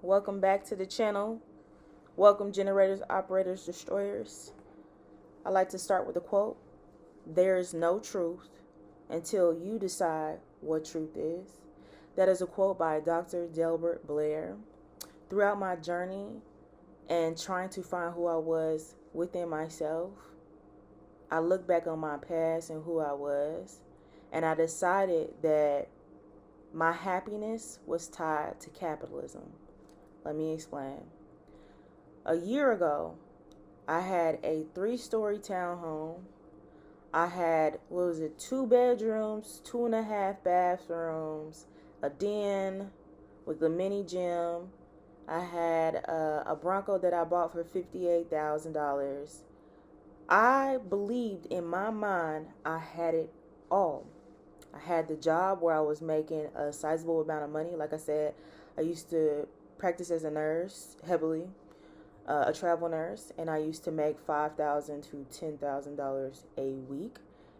Welcome back to the channel. Welcome, generators, operators, destroyers. I like to start with a quote. There is no truth until you decide what truth is. That is a quote by Dr. Delbert Blair. Throughout my journey and trying to find who I was within myself, I look back on my past and who I was, and I decided that my happiness was tied to capitalism. Let me explain. A year ago, I had a 3-story townhome. I had, 2 bedrooms, 2.5 bathrooms, a den with a mini gym. I had a Bronco that I bought for $58,000. I believed in my mind I had it all. I had the job where I was making a sizable amount of money. Like I said, I used to practice as a nurse heavily, a travel nurse, and I used to make $5,000 to $10,000 a week.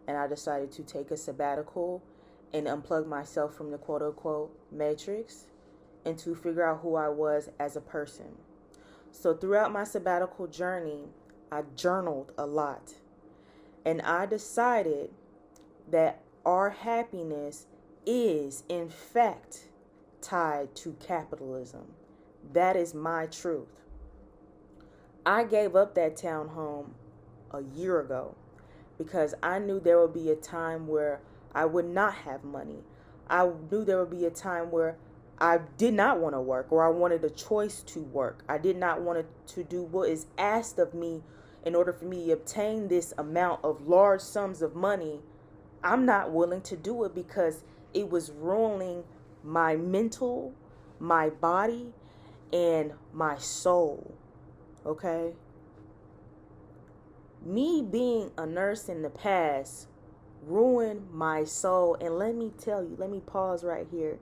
And I decided to take a sabbatical and unplug myself from the quote unquote matrix and to figure out who I was as a person. So throughout my sabbatical journey, I journaled a lot, and I decided that our happiness is in fact tied to capitalism. That is my truth. I gave up that townhome a year ago because I knew there would be a time where I would not have money. I knew there would be a time where I did not want to work, or I wanted a choice to work. I did not want to do what is asked of me in order for me to obtain this amount of large sums of money. I'm not willing to do it because it was ruining my mental, my body, and my soul. Okay? Me being a nurse in the past ruined my soul. And let me tell you, let me pause right here.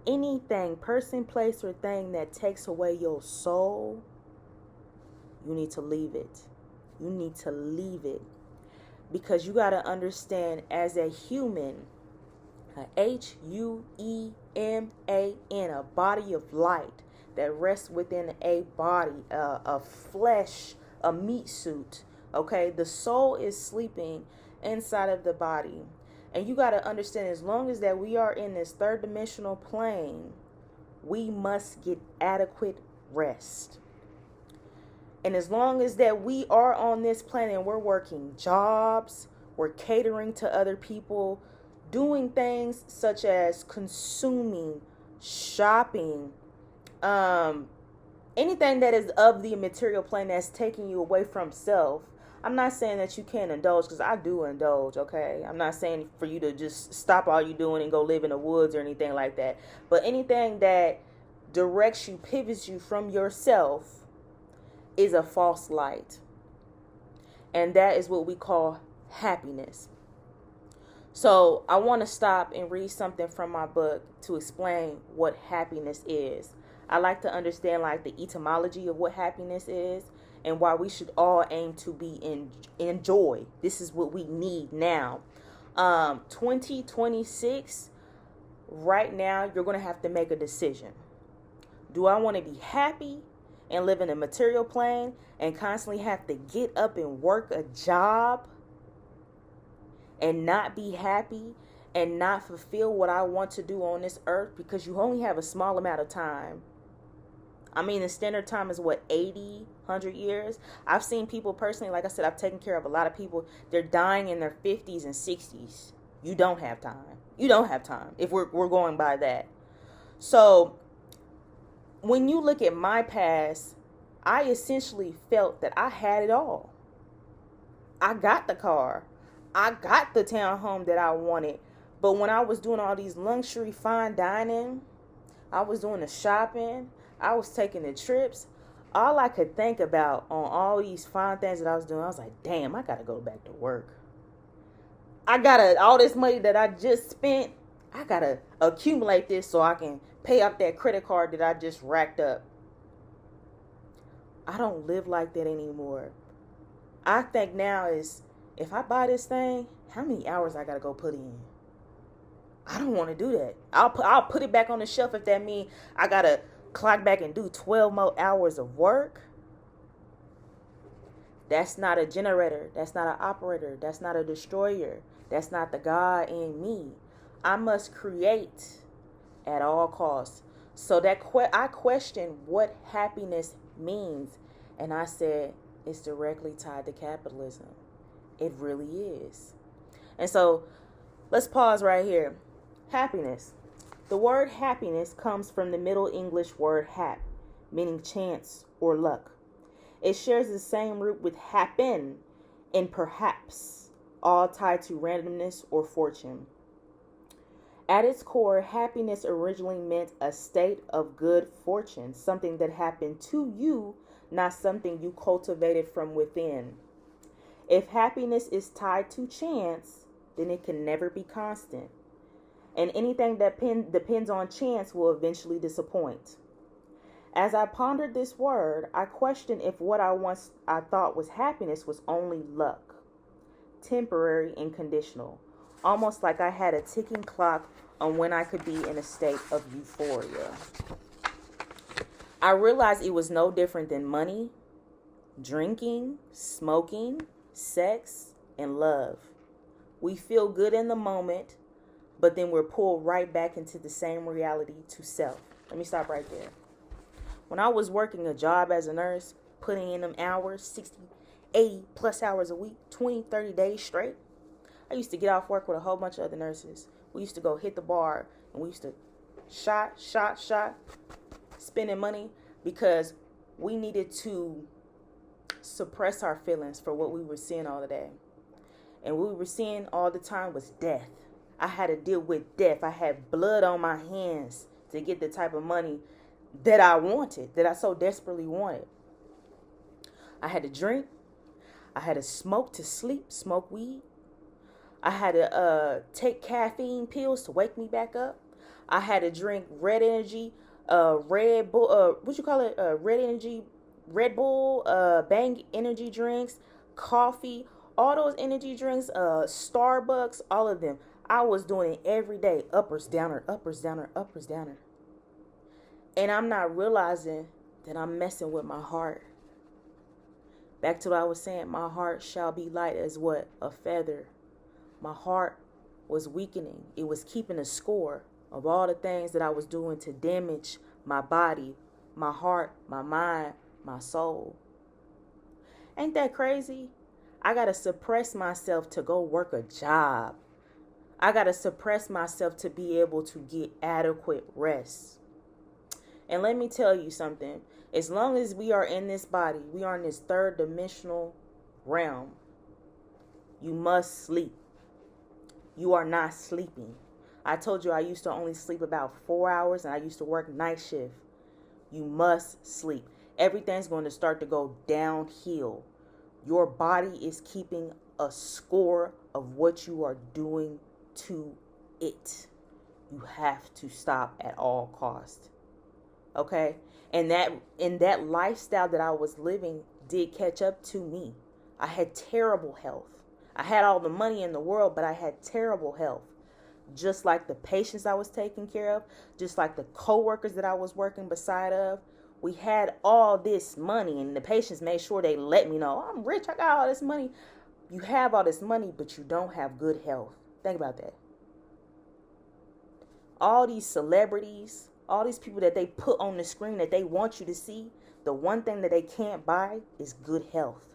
Anything, person, place, or thing that takes away your soul, you need to leave it. You need to leave it. Because you got to understand, as a human, a Human, a body of light that rests within a body, a flesh, a meat suit. Okay, the soul is sleeping inside of the body. And you got to understand, as long as that we are in this third dimensional plane, we must get adequate rest. And as long as that we are on this planet and we're working jobs, we're catering to other people, doing things such as consuming, shopping, anything that is of the material plane that's taking you away from self. I'm not saying that you can't indulge, because I do indulge, okay? I'm not saying for you to just stop all you're doing and go live in the woods or anything like that. But anything that directs you, pivots you from yourself, is a false light. And that is what we call happiness. So I want to stop and read something from my book to explain what happiness is. I like to understand like the etymology of what happiness is and why we should all aim to be in joy. This is what we need now. 2026, right now, you're going to have to make a decision. Do I want to be happy and live in a material plane and constantly have to get up and work a job and not be happy and not fulfill what I want to do on this earth, because you only have a small amount of time? I mean, the standard time is what, 80, 100 years? I've seen people personally, like I said, I've taken care of a lot of people. They're dying in their 50s and 60s. You don't have time. You don't have time if we're going by that. So when you look at my past, I essentially felt that I had it all. I got the car. I got the townhome that I wanted. But when I was doing all these luxury fine dining, I was doing the shopping, I was taking the trips, all I could think about on all these fine things that I was doing, I was like, damn, I got to go back to work. I got to, all this money that I just spent, I got to accumulate this so I can pay off that credit card that I just racked up. I don't live like that anymore. I think now is, if I buy this thing, how many hours I got to go put in? I don't want to do that. I'll put it back on the shelf if that means I got to clock back and do 12 more hours of work. That's not a generator. That's not an operator. That's not a destroyer. That's not the God in me. I must create at all costs. So that I questioned what happiness means. And I said, it's directly tied to capitalism. It really is. And so let's pause right here. Happiness. The word happiness comes from the Middle English word hap, meaning chance or luck. It shares the same root with happen and perhaps, all tied to randomness or fortune. At its core, happiness originally meant a state of good fortune, something that happened to you, not something you cultivated from within. If happiness is tied to chance, then it can never be constant. And anything that depends on chance will eventually disappoint. As I pondered this word, I questioned if what I thought was happiness was only luck, temporary and conditional, almost like I had a ticking clock on when I could be in a state of euphoria. I realized it was no different than money, drinking, smoking, sex, and love. We feel good in the moment, but then we're pulled right back into the same reality to self. Let me stop right there. When I was working a job as a nurse, putting in them hours, 60, 80 plus hours a week, 20, 30 days straight, I used to get off work with a whole bunch of other nurses. We used to go hit the bar, and we used to shot, spending money because we needed to suppress our feelings for what we were seeing all the day. And what we were seeing all the time was death. I had to deal with death. I had blood on my hands to get the type of money that I wanted, that I so desperately wanted. I had to drink. I had to smoke to sleep, smoke weed. I had to take caffeine pills to wake me back up. I had to drink Red Energy, Red Bull, Red Bull, Bang energy drinks, coffee, all those energy drinks, Starbucks, all of them. I was doing it every day, uppers, downer, uppers, downer, uppers, downer. And I'm not realizing that I'm messing with my heart. Back to what I was saying, my heart shall be light as what? A feather. My heart was weakening. It was keeping a score of all the things that I was doing to damage my body, my heart, my mind, my soul. Ain't that crazy? I got to suppress myself to go work a job. I got to suppress myself to be able to get adequate rest. And let me tell you something. As long as we are in this body, we are in this third dimensional realm. You must sleep. You are not sleeping. I told you I used to only sleep about 4 hours and I used to work night shift. You must sleep. Everything's going to start to go downhill. Your body is keeping a score of what you are doing to it. You have to stop at all costs. Okay? And that lifestyle that I was living did catch up to me. I had terrible health. I had all the money in the world, but I had terrible health. Just like the patients I was taking care of, just like the coworkers that I was working beside of. We had all this money, and the patients made sure they let me know, I'm rich, I got all this money. You have all this money, but you don't have good health. Think about that. All these celebrities, all these people that they put on the screen that they want you to see, the one thing that they can't buy is good health.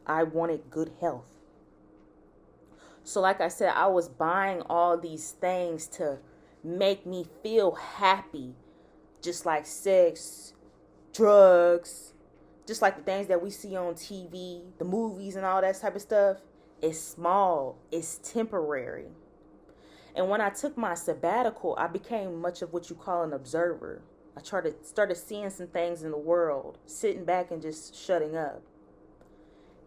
I wanted good health. So like I said, I was buying all these things to make me feel happy. Just like sex, drugs, just like the things that we see on TV, the movies and all that type of stuff. It's small. It's temporary. And when I took my sabbatical, I became much of what you call an observer. I started seeing some things in the world, sitting back and just shutting up.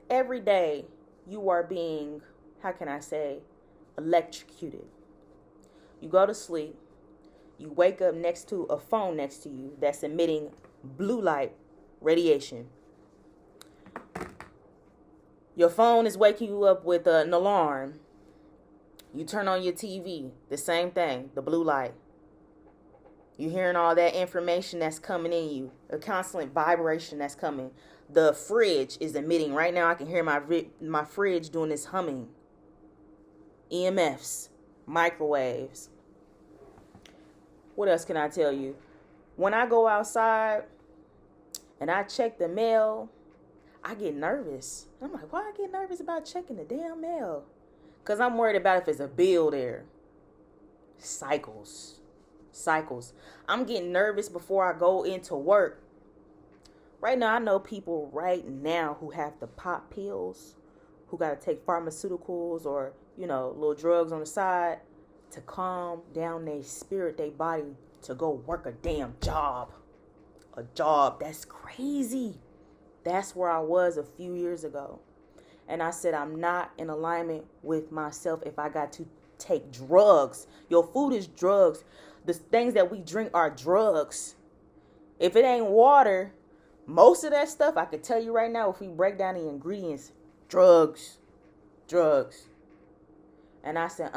Every day you are being, how can I say, electrocuted. You go to sleep. You wake up next to a phone next to you that's emitting blue light radiation. Your phone is waking you up with an alarm. You turn on your TV, the same thing, the blue light. You're hearing all that information that's coming in you, a constant vibration that's coming. The fridge is emitting. Right now I can hear my fridge doing this humming. EMFs, microwaves. What else can I tell you? When I go outside and I check the mail, I get nervous. I'm like, why I get nervous about checking the damn mail? Because I'm worried about if it's a bill there. Cycles. I'm getting nervous before I go into work. Right now, I know people right now who have to pop pills, who got to take pharmaceuticals or, little drugs on the side to calm down their spirit, their body, to go work a damn job. A job. That's crazy. That's where I was a few years ago. And I said, I'm not in alignment with myself if I got to take drugs. Your food is drugs. The things that we drink are drugs. If it ain't water, most of that stuff, I could tell you right now, if we break down the ingredients, drugs. And I said,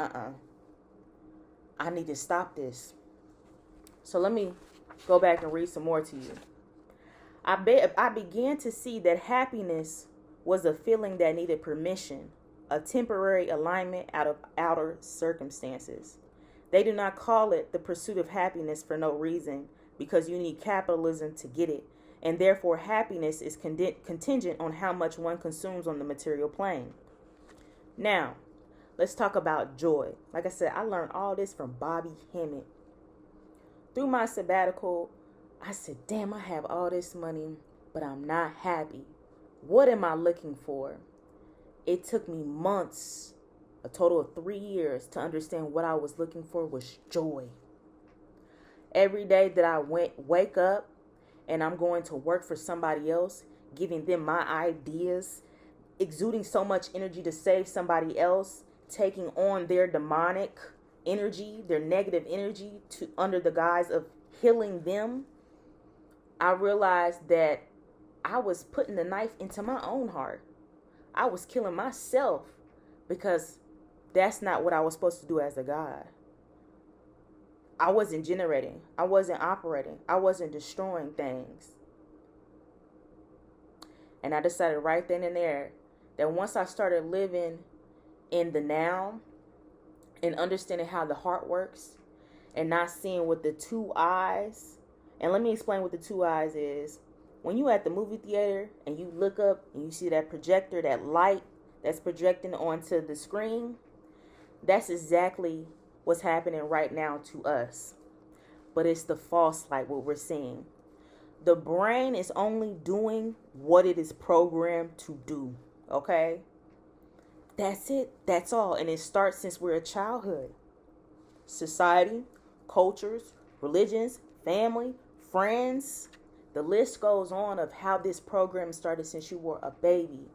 I need to stop this. So let me go back and read some more to you. I began to see that happiness was a feeling that needed permission, a temporary alignment out of outer circumstances. They do not call it the pursuit of happiness for no reason, because you need capitalism to get it, and therefore happiness is contingent on how much one consumes on the material plane. Now, let's talk about joy. Like I said, I learned all this from BobbyHemmitt. Through my sabbatical, I said, damn, I have all this money, but I'm not happy. What am I looking for? It took me months, a total of 3 years, to understand what I was looking for was joy. Every day that I wake up and I'm going to work for somebody else, giving them my ideas, exuding so much energy to save somebody else, taking on their demonic energy, their negative energy, to under the guise of healing them, I realized that I was putting the knife into my own heart. I was killing myself because that's not what I was supposed to do as a God. I wasn't generating. I wasn't operating. I wasn't destroying things. And I decided right then and there that once I started living in the now and understanding how the heart works and not seeing with the two eyes. And let me explain what the two eyes is. When you at the movie theater and you look up and you see that projector, that light that's projecting onto the screen, that's exactly what's happening right now to us. But it's the false light, what we're seeing. The brain is only doing what it is programmed to do. Okay? That's it. That's all. And it starts since we're a childhood. Society, cultures, religions, family, friends. The list goes on of how this program started since you were a baby.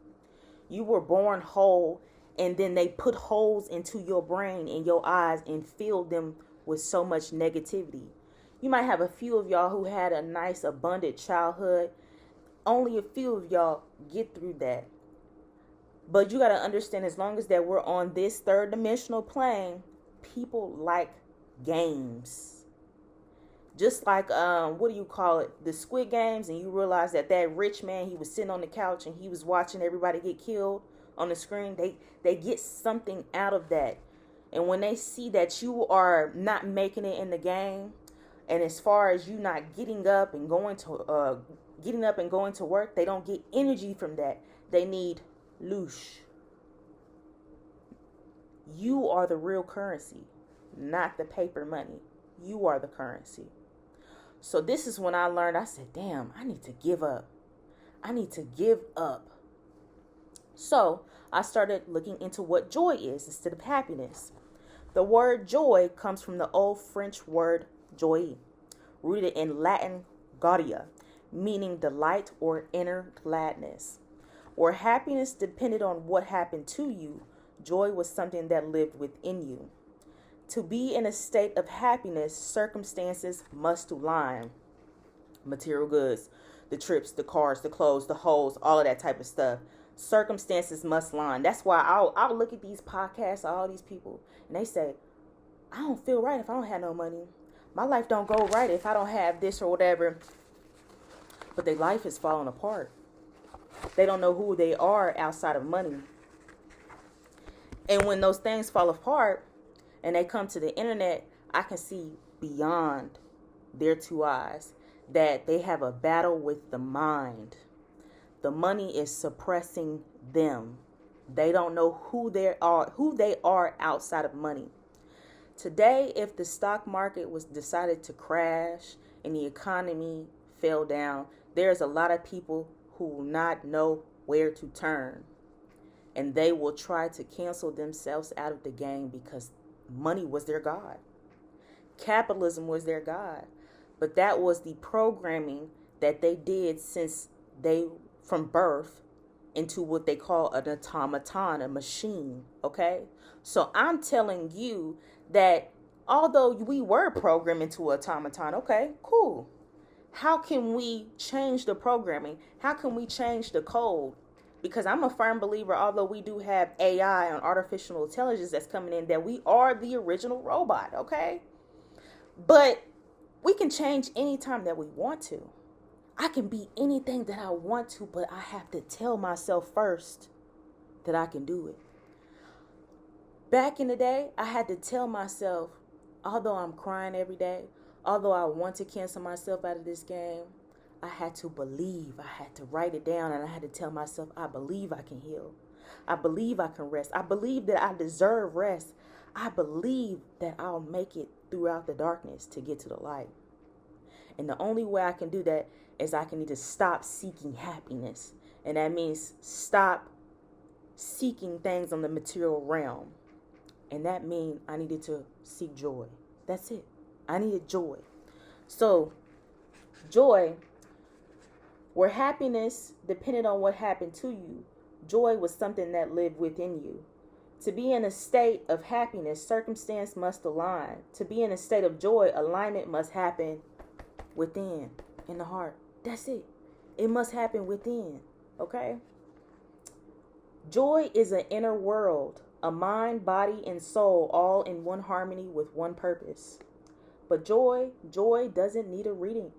You were born whole, and then they put holes into your brain and your eyes and filled them with so much negativity. You might have a few of y'all who had a nice, abundant childhood. Only a few of y'all get through that. But you got to understand, as long as that we're on this third dimensional plane, people like games. Just like, the Squid Games, and you realize that rich man, he was sitting on the couch and he was watching everybody get killed on the screen. They get something out of that. And when they see that you are not making it in the game, and as far as you not getting up and going to work, they don't get energy from that. They need loosh. You are the real currency, not the paper money. You are the currency. So this is when I learned, I said, damn, I need to give up. I need to give up. So I started looking into what joy is instead of happiness. The word joy comes from the old French word joie, rooted in Latin gaudia, meaning delight or inner gladness. Where happiness depended on what happened to you, joy was something that lived within you. To be in a state of happiness, circumstances must align. Material goods, the trips, the cars, the clothes, the holes, all of that type of stuff. Circumstances must align. That's why I'll look at these podcasts, all these people, and they say, I don't feel right if I don't have no money. my life don't go right if I don't have this or whatever. But their life is falling apart. They don't know who they are outside of money. And when those things fall apart and they come to the internet, I can see beyond their two eyes that they have a battle with the mind. The money is suppressing them. They don't know who they are outside of money. Today, if the stock market was decided to crash and the economy fell down, there's a lot of people who will not know where to turn. And they will try to cancel themselves out of the game because money was their God. Capitalism was their God. But that was the programming that they did since they, from birth, into what they call an automaton, a machine. Okay? So I'm telling you that although we were programmed into an automaton, okay, cool. How can we change the programming? How can we change the code? Because I'm a firm believer, although we do have AI and artificial intelligence that's coming in, that we are the original robot, okay? But we can change anytime that we want to. I can be anything that I want to, but I have to tell myself first that I can do it. Back in the day, I had to tell myself, although I'm crying every day, although I want to cancel myself out of this game, I had to believe. I had to write it down, and I had to tell myself, I believe I can heal. I believe I can rest. I believe that I deserve rest. I believe that I'll make it throughout the darkness to get to the light. And the only way I can do that is I can need to stop seeking happiness. And that means stop seeking things on the material realm. And that means I needed to seek joy. That's it. I needed joy. So, joy, where happiness depended on what happened to you, joy was something that lived within you. To be in a state of happiness, circumstance must align. To be in a state of joy, alignment must happen within, in the heart. That's it. It must happen within. Okay? Joy is an inner world, a mind, body, and soul all in one harmony with one purpose. But joy doesn't need a reason.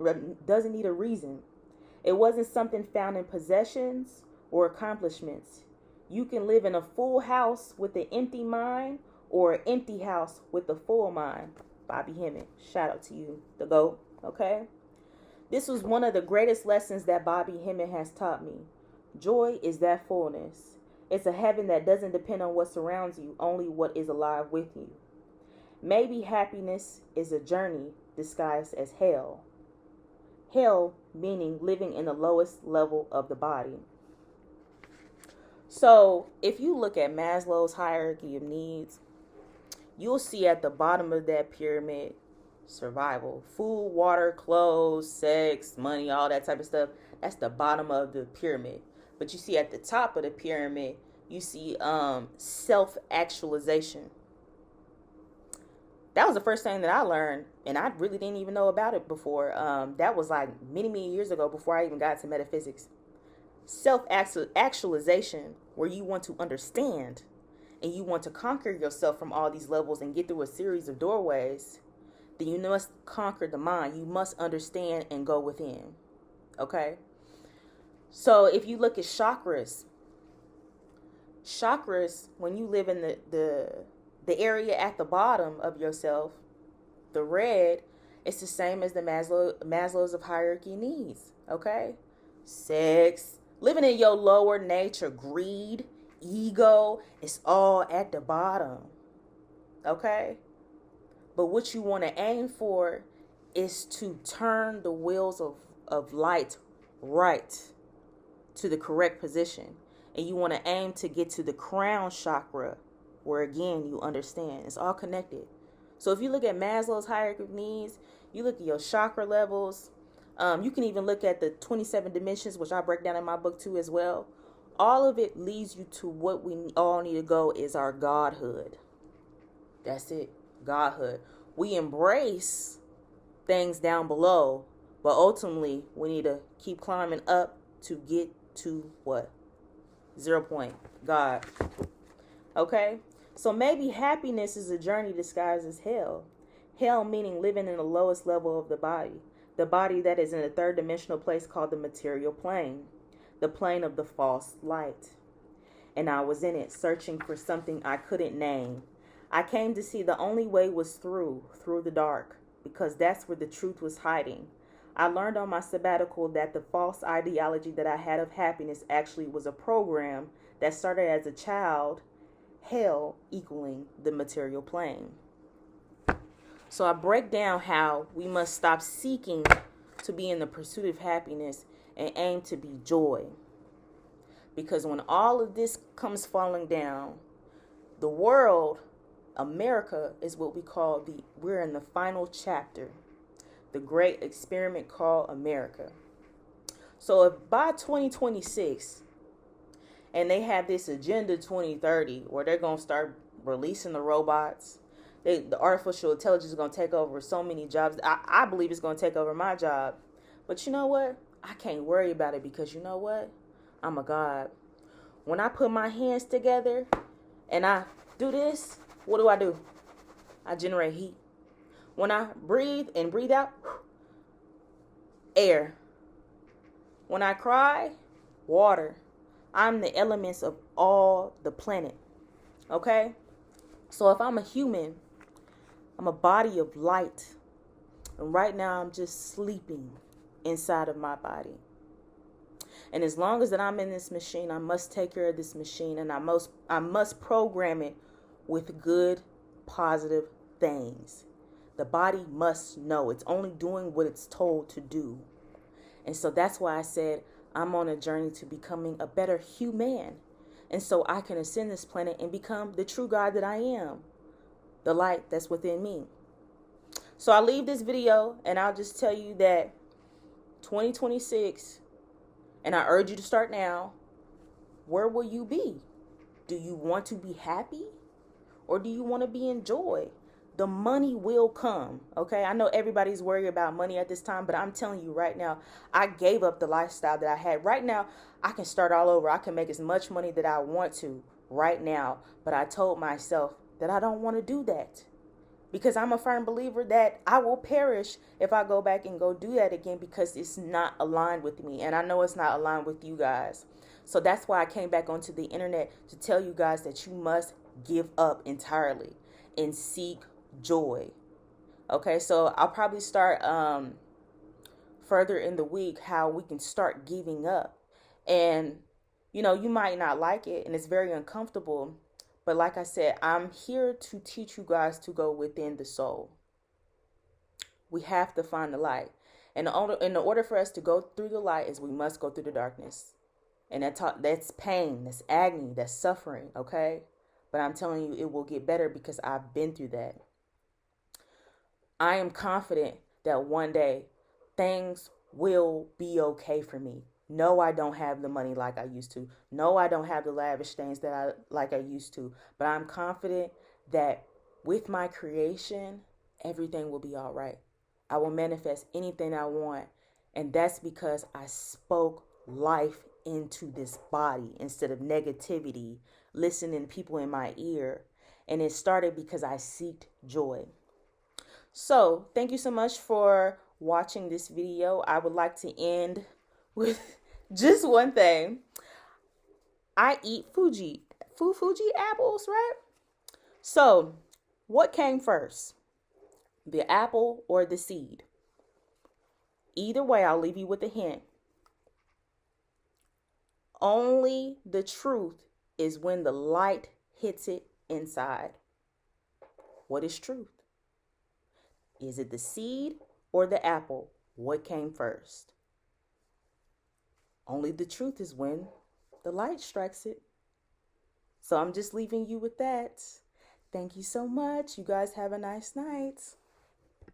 It wasn't something found in possessions or accomplishments. You can live in a full house with an empty mind or an empty house with a full mind. BobbyHemmitt, shout out to you, the GOAT, okay? This was one of the greatest lessons that BobbyHemmitt has taught me. Joy is that fullness. It's a heaven that doesn't depend on what surrounds you, only what is alive with you. Maybe happiness is a journey disguised as hell. Hell meaning living in the lowest level of the body. So if you look at Maslow's hierarchy of needs, you'll see at the bottom of that pyramid, survival. Food, water, clothes, sex, money, all that type of stuff. That's the bottom of the pyramid. But you see at the top of the pyramid, you see self-actualization. That was the first thing that I learned, and I really didn't even know about it before. That was like many, many years ago before I even got to metaphysics. Self-actualization, where you want to understand and you want to conquer yourself from all these levels and get through a series of doorways, then you must conquer the mind. You must understand and go within. Okay? So if you look at chakras, when you live in the area at the bottom of yourself, the red, it's the same as the Maslow's of hierarchy needs. Okay? Sex, living in your lower nature, greed, ego, it's all at the bottom. Okay? But what you want to aim for is to turn the wheels of light right to the correct position. And you want to aim to get to the crown chakra, where again you understand it's all connected. So if you look at Maslow's hierarchy of needs, you look at your chakra levels. You can even look at the 27 dimensions, which I break down in my book too as well. All of it leads you to what we all need to go is our godhood. That's it, godhood. We embrace things down below, but ultimately we need to keep climbing up to get to what? 0 point, God. Okay? So maybe happiness is a journey disguised as hell. Hell meaning living in the lowest level of the body that is in a third dimensional place called the material plane, the plane of the false light. And I was in it, searching for something I couldn't name. I came to see the only way was through the dark, because that's where the truth was hiding. I learned on my sabbatical that the false ideology that I had of happiness actually was a program that started as a child, hell equaling the material plane. So I break down how we must stop seeking to be in the pursuit of happiness and aim to be joy. Because when all of this comes falling down, the world, America, is what we call we're in the final chapter, the great experiment called America. So if by 2026, and they have this agenda 2030, where they're going to start releasing the robots, the artificial intelligence is going to take over so many jobs. I believe it's going to take over my job. But you know what? I can't worry about it, because you know what? I'm a God. When I put my hands together and I do this, what do? I generate heat. When I breathe and breathe out, air. When I cry, water. I'm the elements of all the planet. Okay? So if I'm a human, I'm a body of light. And right now I'm just sleeping inside of my body. And as long as that I'm in this machine, I must take care of this machine, and I must program it with good, positive things. The body must know it's only doing what it's told to do. And so that's why I said I'm on a journey to becoming a better human. And so I can ascend this planet and become the true God that I am, the light that's within me. So I'll leave this video, and I'll just tell you that 2026, and I urge you to start now, where will you be? Do you want to be happy, or do you want to be in joy? The money will come, okay? I know everybody's worried about money at this time, but I'm telling you right now, I gave up the lifestyle that I had. Right now, I can start all over. I can make as much money that I want to right now, but I told myself that I don't want to do that, because I'm a firm believer that I will perish if I go back and go do that again, because it's not aligned with me. And I know it's not aligned with you guys. So that's why I came back onto the internet to tell you guys that you must give up entirely and seek joy. Okay, so I'll probably start further in the week how we can start giving up. And, you know, you might not like it, and it's very uncomfortable. But like I said, I'm here to teach you guys to go within the soul. We have to find the light. And in order for us to go through the light is we must go through the darkness. And that's pain, that's agony, that's suffering, okay? But I'm telling you, it will get better, because I've been through that. I am confident that one day things will be okay for me. No, I don't have the money like I used to. No, I don't have the lavish things that I used to. But I'm confident that with my creation, everything will be all right. I will manifest anything I want. And that's because I spoke life into this body instead of negativity, listening to people in my ear. And it started because I seeked joy. So thank you so much for watching this video. I would like to end with just one thing. I eat Fuji apples, right? So what came first, the apple or the seed? Either way, I'll leave you with a hint. Only the truth is when the light hits it inside. What is truth? Is it the seed or the apple? What came first? Only the truth is when the light strikes it. So I'm just leaving you with that. Thank you so much. You guys have a nice night.